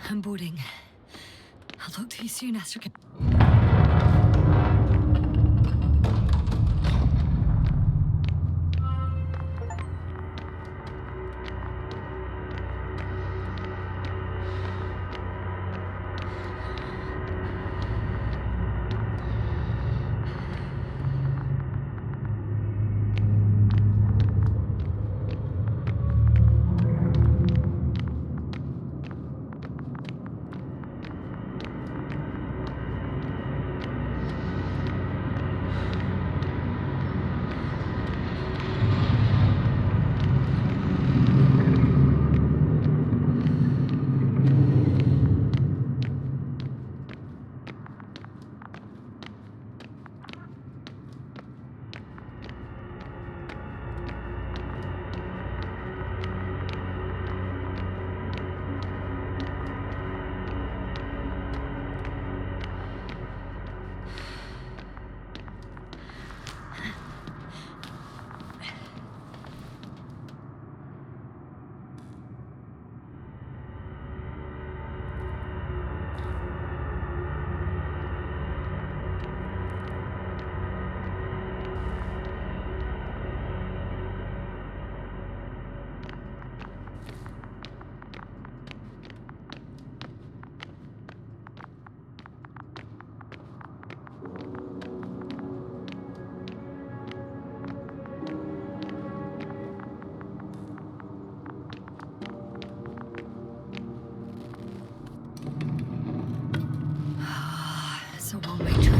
I'm boarding. I'll talk to you soon, Astro. It's a one-way trip.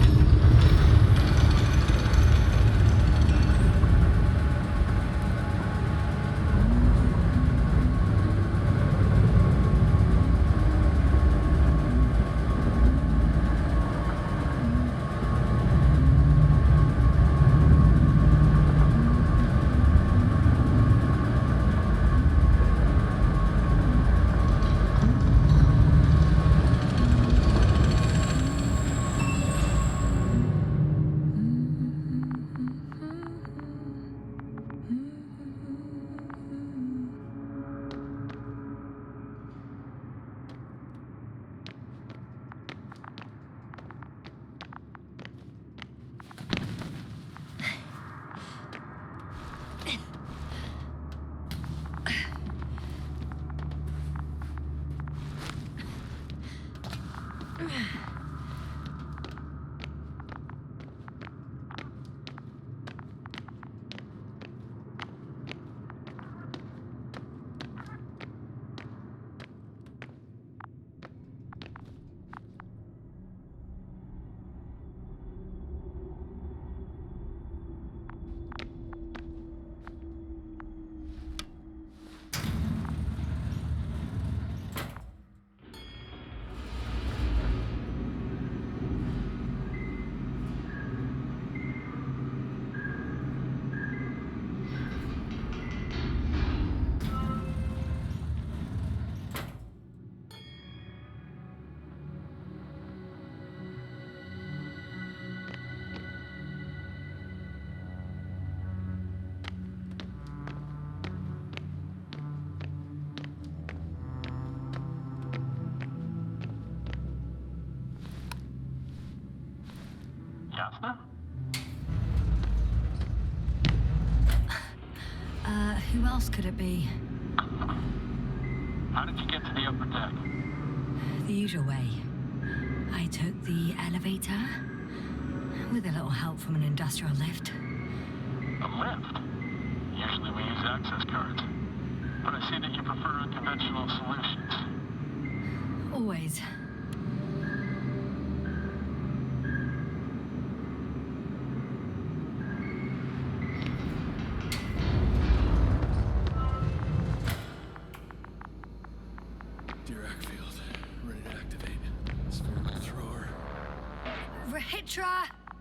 Who else could it be? How did you get to the upper deck? The usual way. I took the elevator, with a little help from an industrial lift. A lift? Usually we use access cards. But I see that you prefer unconventional solutions. Always.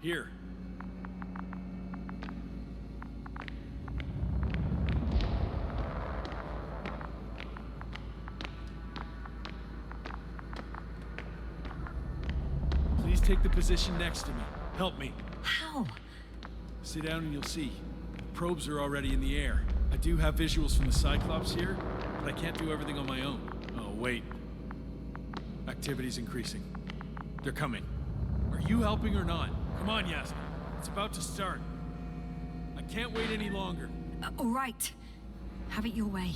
Here. Please take the position next to me. Help me. How? Sit down and you'll see. The probes are already in the air. I do have visuals from the Cyclops here, but I can't do everything on my own. Oh, wait. Activity's increasing. They're coming. Are you helping or not? Come on, Yasna. It's about to start. I can't wait any longer. All right. Have it your way.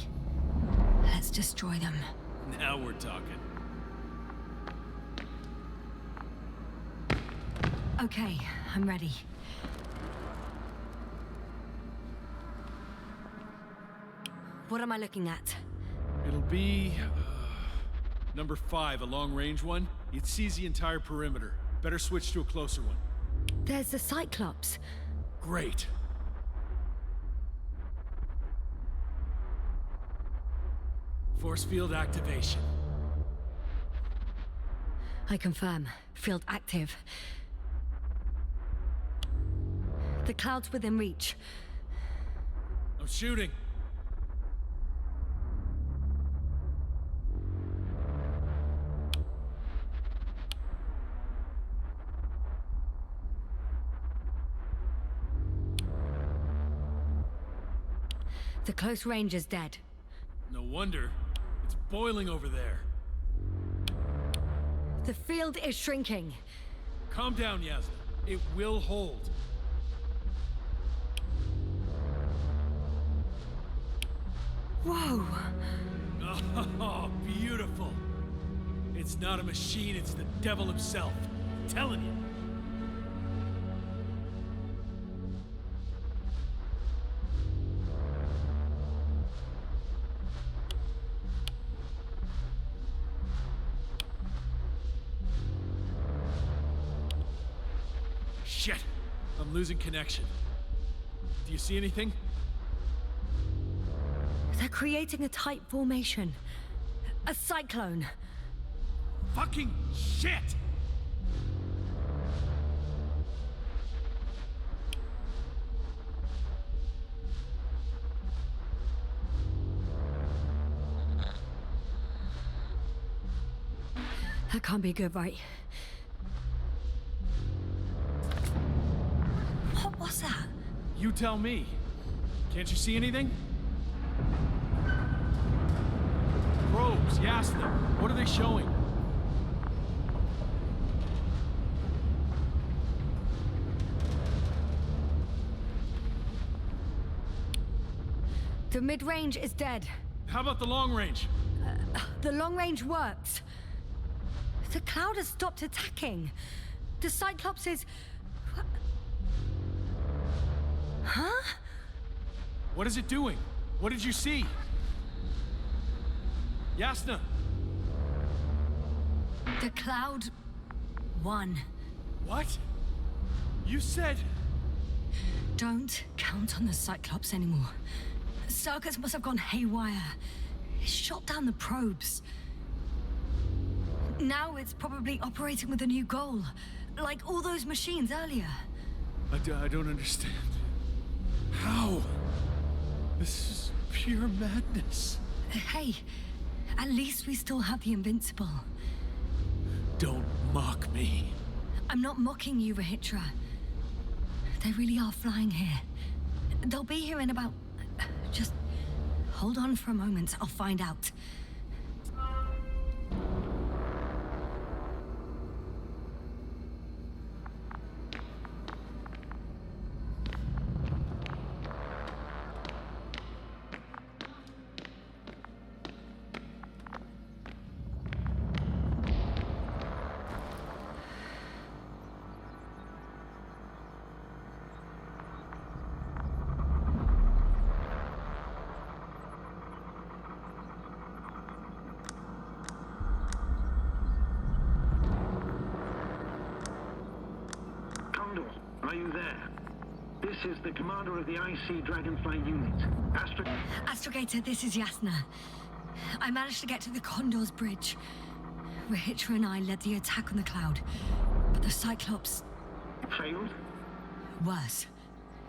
Let's destroy them. Now we're talking. Okay, I'm ready. What am I looking at? It'll be... number 5, a long-range one. It sees the entire perimeter. Better switch to a closer one. There's the Cyclops. Great. Force field activation. I confirm. Field active. The cloud's within reach. I'm shooting. The close range is dead. No wonder. It's boiling over there. The field is shrinking. Calm down, Yasna. It will hold. Whoa! Oh, beautiful. It's not a machine, it's the devil himself. I'm telling you. Shit! I'm losing connection. Do you see anything? They're creating a tight formation. A cyclone. Fucking shit! That can't be good, right? What was that? You tell me. Can't you see anything? Probes, Yasna. What are they showing? The mid-range is dead. How about the long range? The long range works. The cloud has stopped attacking. The Cyclops is... Huh? What is it doing? What did you see? Yasna! The cloud won. What? You said... Don't count on the Cyclops anymore. Circus must have gone haywire. It shot down the probes. Now it's probably operating with a new goal. Like all those machines earlier. I don't understand. How? This is pure madness. Hey, at least we still have the Invincible. Don't mock me. I'm not mocking you, Rahitra. They really are flying here. They'll be here in about... Just hold on for a moment. I'll find out. Are you there? This is the commander of the IC Dragonfly unit. Astrogator, this is Yasna. I managed to get to the Condor's bridge. Rahitra and I led the attack on the cloud, but the Cyclops... Failed? Worse.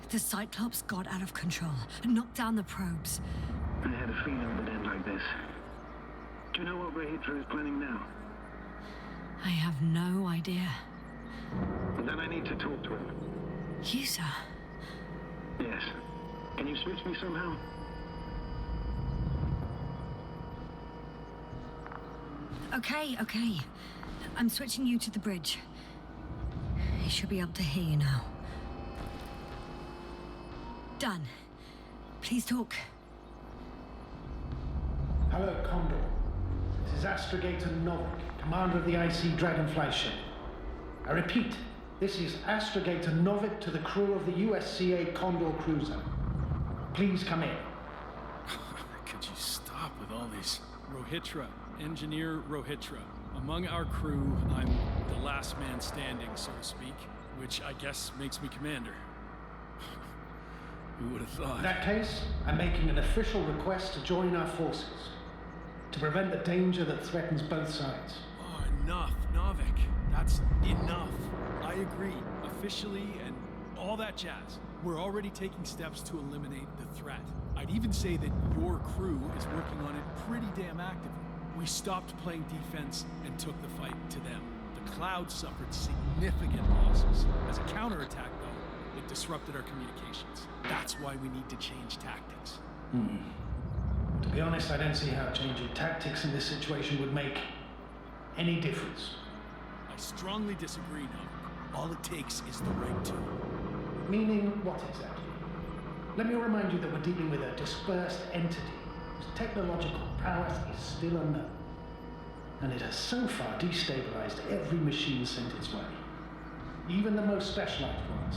The Cyclops got out of control and knocked down the probes. I had a feeling it would end like this. Do you know what Rahitra is planning now? I have no idea. Then I need to talk to him. You, sir? Yes. Can you switch me somehow? Okay. I'm switching you to the bridge. He should be able to hear you now. Done. Please talk. Hello, Condor. This is Astrogator Novik, commander of the IC Dragonfly ship. I repeat, this is Astrogator Novik to the crew of the USCA Condor cruiser. Please come in. Could you stop with all these? Rohitra, Engineer Rohitra. Among our crew, I'm the last man standing, so to speak, which I guess makes me commander. Who would have thought? In that case, I'm making an official request to join our forces, to prevent the danger that threatens both sides. Oh, enough, Novik. That's enough. I agree, officially, and all that jazz. We're already taking steps to eliminate the threat. I'd even say that your crew is working on it pretty damn actively. We stopped playing defense and took the fight to them. The Cloud suffered significant losses. As a counterattack, though, it disrupted our communications. That's why we need to change tactics. To be honest, I don't see how changing tactics in this situation would make any difference. I strongly disagree, Novik. All it takes is the right tool. Meaning what exactly? Let me remind you that we're dealing with a dispersed entity whose technological prowess is still unknown. And it has so far destabilized every machine sent its way. Even the most specialized ones.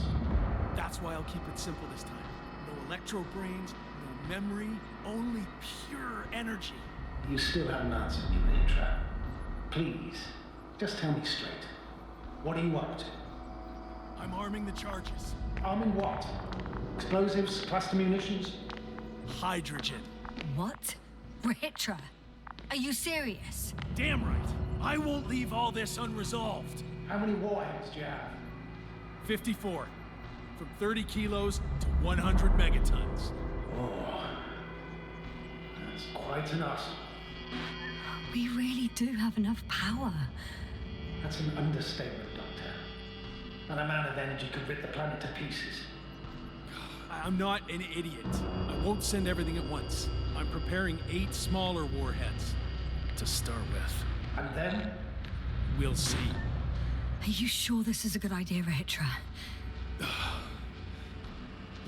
That's why I'll keep it simple this time. No electro brains, no memory, only pure energy. You still haven't answered me, Mitra. Please, just tell me straight. What are you up to? I'm arming the charges. Arming what? Explosives, cluster munitions? Hydrogen. What? Rohitra, are you serious? Damn right. I won't leave all this unresolved. How many warheads do you have? 54. From 30 kilos to 100 megatons. Oh, that's quite enough. We really do have enough power. That's an understatement, Doctor. An amount of energy could rip the planet to pieces. I'm not an idiot. I won't send everything at once. I'm preparing 8 smaller warheads to start with. And then? We'll see. Are you sure this is a good idea, Rohitra?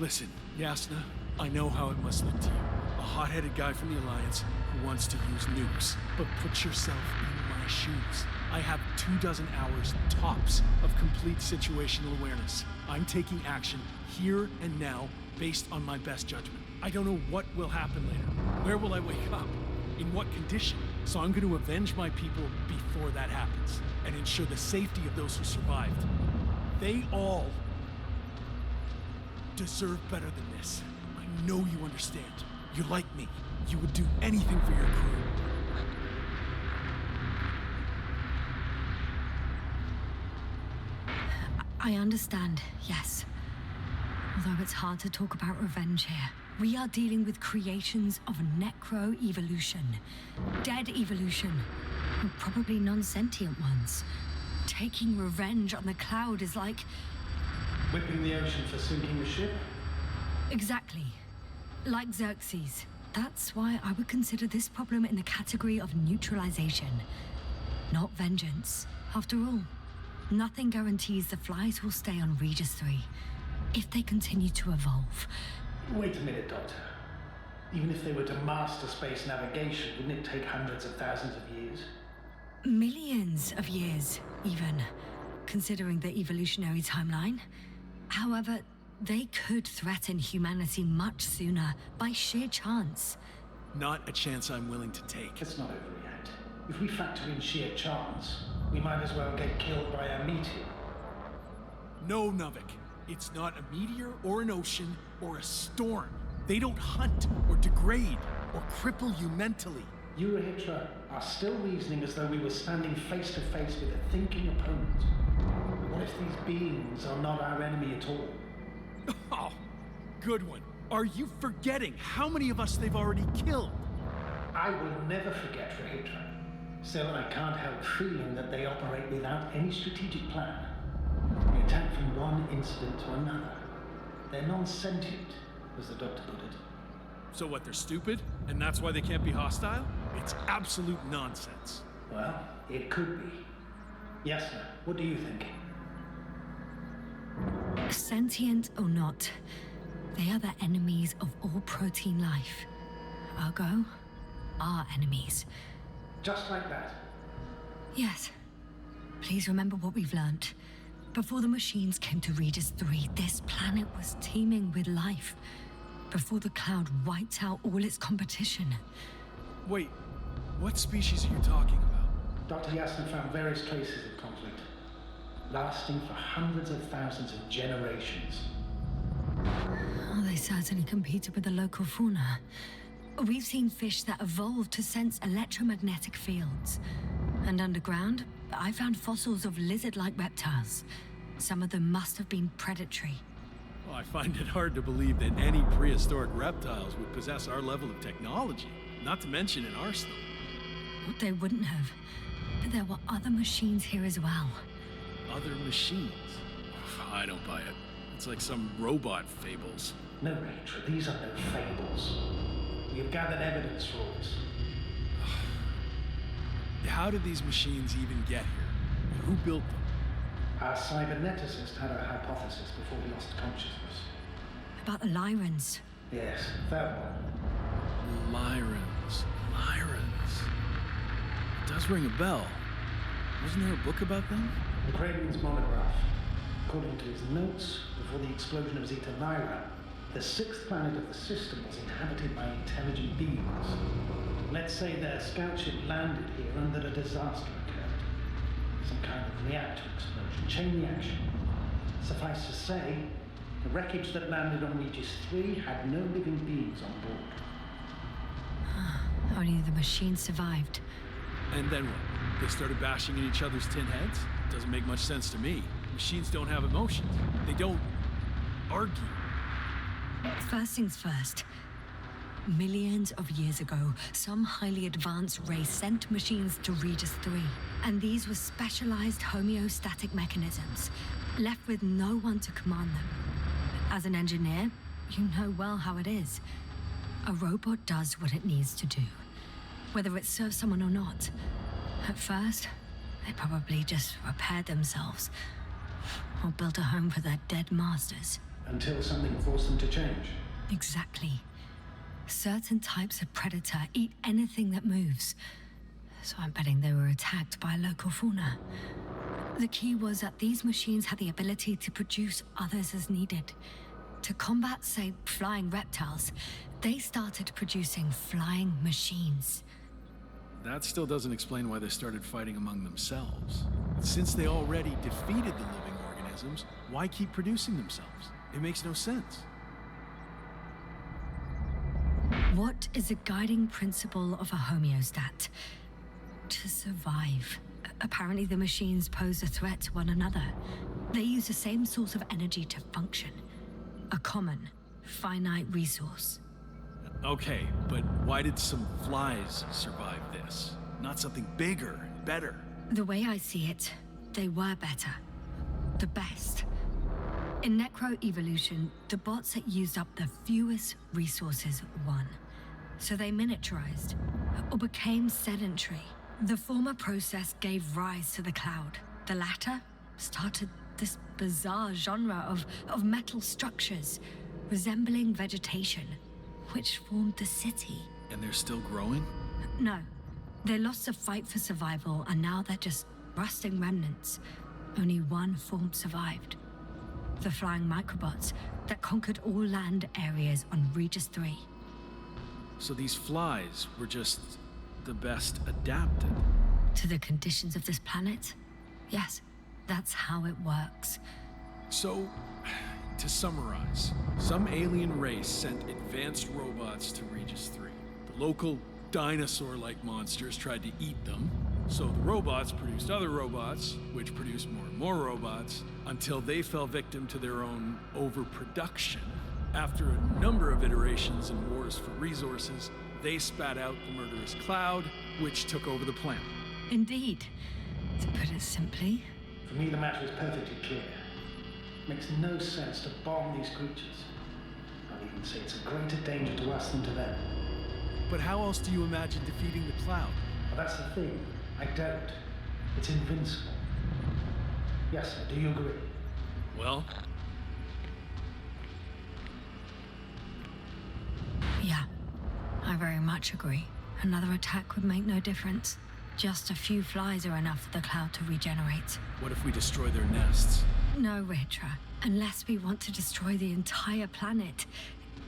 Listen, Yasna, I know how it must look to you. A hot-headed guy from the Alliance who wants to use nukes. But put yourself in my shoes. I have 24 hours tops of complete situational awareness. I'm taking action here and now based on my best judgment. I don't know what will happen later. Where will I wake up? In what condition? So I'm going to avenge my people before that happens and ensure the safety of those who survived. They all deserve better than this. I know you understand. You're like me. You would do anything for your crew. I understand, yes. Although it's hard to talk about revenge here. We are dealing with creations of necro-evolution. Dead evolution. And probably non-sentient ones. Taking revenge on the Cloud is like... Whipping the ocean for sinking a ship? Exactly. Like Xerxes. That's why I would consider this problem in the category of neutralization. Not vengeance. After all, nothing guarantees the flies will stay on Regis 3 if they continue to evolve. Wait a minute, Doctor. Even if they were to master space navigation, wouldn't it take hundreds of thousands of years? Millions of years, even, considering the evolutionary timeline. However, they could threaten humanity much sooner by sheer chance. Not a chance I'm willing to take. Let's not overreact. If we factor in sheer chance, we might as well get killed by a meteor. No, Novik. It's not a meteor or an ocean or a storm. They don't hunt or degrade or cripple you mentally. You, Rohitra, are still reasoning as though we were standing face to face with a thinking opponent. What if these beings are not our enemy at all? Oh, good one. Are you forgetting how many of us they've already killed? I will never forget, Rohitra. Still, I can't help feeling that they operate without any strategic plan. They attack from one incident to another. They're non-sentient, as the doctor put it. So what, they're stupid? And that's why they can't be hostile? It's absolute nonsense. Well, it could be. Jasna, what do you think? Sentient or not, they are the enemies of all protein life. Ergo, our enemies. Just like that. Yes. Please remember what we've learnt. Before the machines came to Regis 3, this planet was teeming with life. Before the cloud wiped out all its competition. Wait, what species are you talking about? Dr. Jasna found various traces of conflict, lasting for hundreds of thousands of generations. Oh, they certainly competed with the local fauna. We've seen fish that evolved to sense electromagnetic fields. And underground, I found fossils of lizard-like reptiles. Some of them must have been predatory. Well, I find it hard to believe that any prehistoric reptiles would possess our level of technology, not to mention an arsenal. They wouldn't have. But there were other machines here as well. Other machines? I don't buy it. It's like some robot fables. No, Rachel, these are no fables. We've gathered evidence for all this. How did these machines even get here? Who built them? Our cyberneticist had a hypothesis before he lost consciousness. About the Lyrans. Yes, that one. Lyrans. It does ring a bell. Wasn't there a book about them? The Craven's monograph. According to his notes, before the explosion of Zeta Lyra, the sixth planet of the system was inhabited by intelligent beings. Let's say their scout ship landed here and that a disaster occurred. Some kind of reactor explosion, chain reaction. Suffice to say, the wreckage that landed on Regis 3 had no living beings on board. Only the machines survived. And then what? They started bashing in each other's tin heads? Doesn't make much sense to me. Machines don't have emotions. They don't argue. First things first. Millions of years ago, some highly advanced race sent machines to Regis 3. And these were specialized homeostatic mechanisms, left with no one to command them. As an engineer, you know well how it is. A robot does what it needs to do, whether it serves someone or not. At first, they probably just repaired themselves, or built a home for their dead masters. Until something forced them to change. Exactly. Certain types of predator eat anything that moves. So I'm betting they were attacked by local fauna. The key was that these machines had the ability to produce others as needed. To combat, say, flying reptiles, they started producing flying machines. That still doesn't explain why they started fighting among themselves. Since they already defeated the living organisms, why keep producing themselves? It makes no sense. What is the guiding principle of a homeostat? To survive. Apparently the machines pose a threat to one another. They use the same source of energy to function. A common, finite resource. Okay, but why did some flies survive this? Not something bigger, better. The way I see it, they were better. The best. In necroevolution, the bots that used up the fewest resources won. So they miniaturized, or became sedentary. The former process gave rise to the cloud. The latter started this bizarre genre of metal structures, resembling vegetation, which formed the city. And they're still growing? No. They lost the fight for survival, and now they're just rusting remnants. Only one form survived. The flying microbots that conquered all land areas on Regis 3. So these flies were just the best adapted. To the conditions of this planet? Yes, that's how it works. So, to summarize, some alien race sent advanced robots to Regis 3. The local dinosaur-like monsters tried to eat them, so the robots produced other robots, which produced more and more robots, until they fell victim to their own overproduction. After a number of iterations and wars for resources, they spat out the murderous cloud, which took over the planet. Indeed. To put it simply, For me, the matter is perfectly clear. Makes no sense to bomb these creatures. I'd even say it's a greater danger to us than to them. But how else do you imagine defeating the cloud? But that's the thing. I don't. It's invincible. Yes, sir, do you agree? Well, Yeah, I very much agree. Another attack would make no difference. Just a few flies are enough for the cloud to regenerate. what if we destroy their nests? No, Ritra. Unless we want to destroy the entire planet,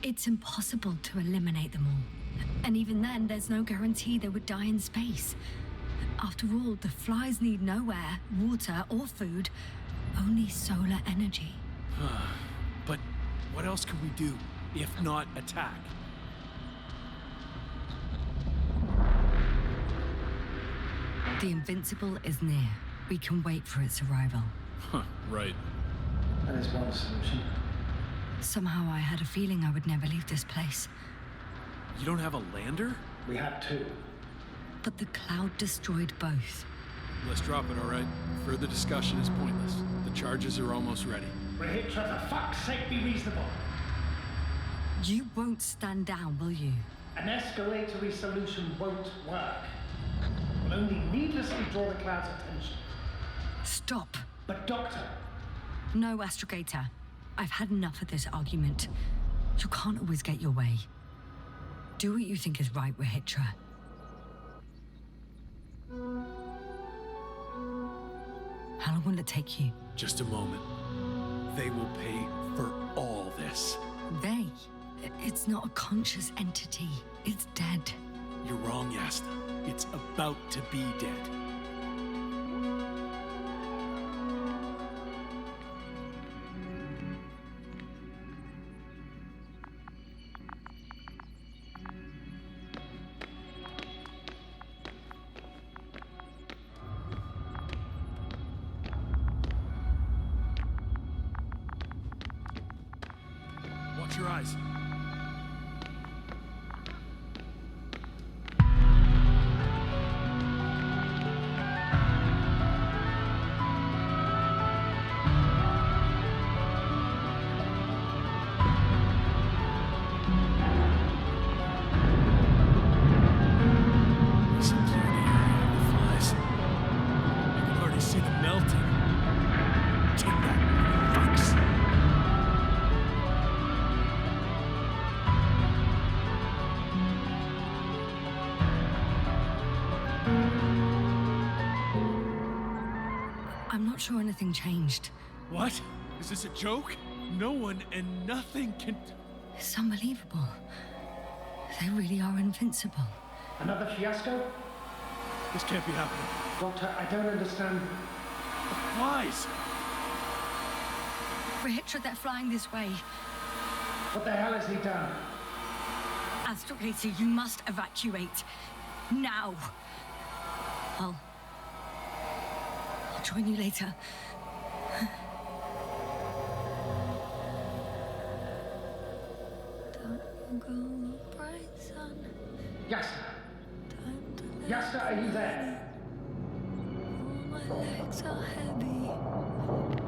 it's impossible to eliminate them all. And even then, there's no guarantee they would die in space. After all, the flies need no air, water, or food, only solar energy. But what else could we do, if not attack? The Invincible is near. We can wait for its arrival. Huh, right. That is one solution. Somehow I had a feeling I would never leave this place. You don't have a lander? We had two. But the cloud destroyed both. Let's drop it, all right? Further discussion is pointless. The charges are almost ready. Rehitra, for fuck's sake, be reasonable. You won't stand down, will you? An escalatory solution won't work. It will only needlessly draw the cloud's attention. Stop. But, Doctor, No, Astrogator. I've had enough of this argument. You can't always get your way. Do what you think is right, Rehitra. How long will it take you? Just a moment. They will pay for all this. They? It's not a conscious entity. It's dead. You're wrong, Yasna. It's about to be dead. Watch your eyes. Listen to the area of the flies. I can already see them melting. Take that, fucks. I'm not sure anything changed. What? Is this a joke? No one and nothing can... It's unbelievable. They really are invincible. another fiasco? This can't be happening. Doctor, I don't understand. The flies! Rehitra, they're flying this way. What the hell has he done? Astrogator, you must evacuate. Now. I'll join you later. Don't go, bright sun. Yasna! Yasna, are you there? All my legs are heavy.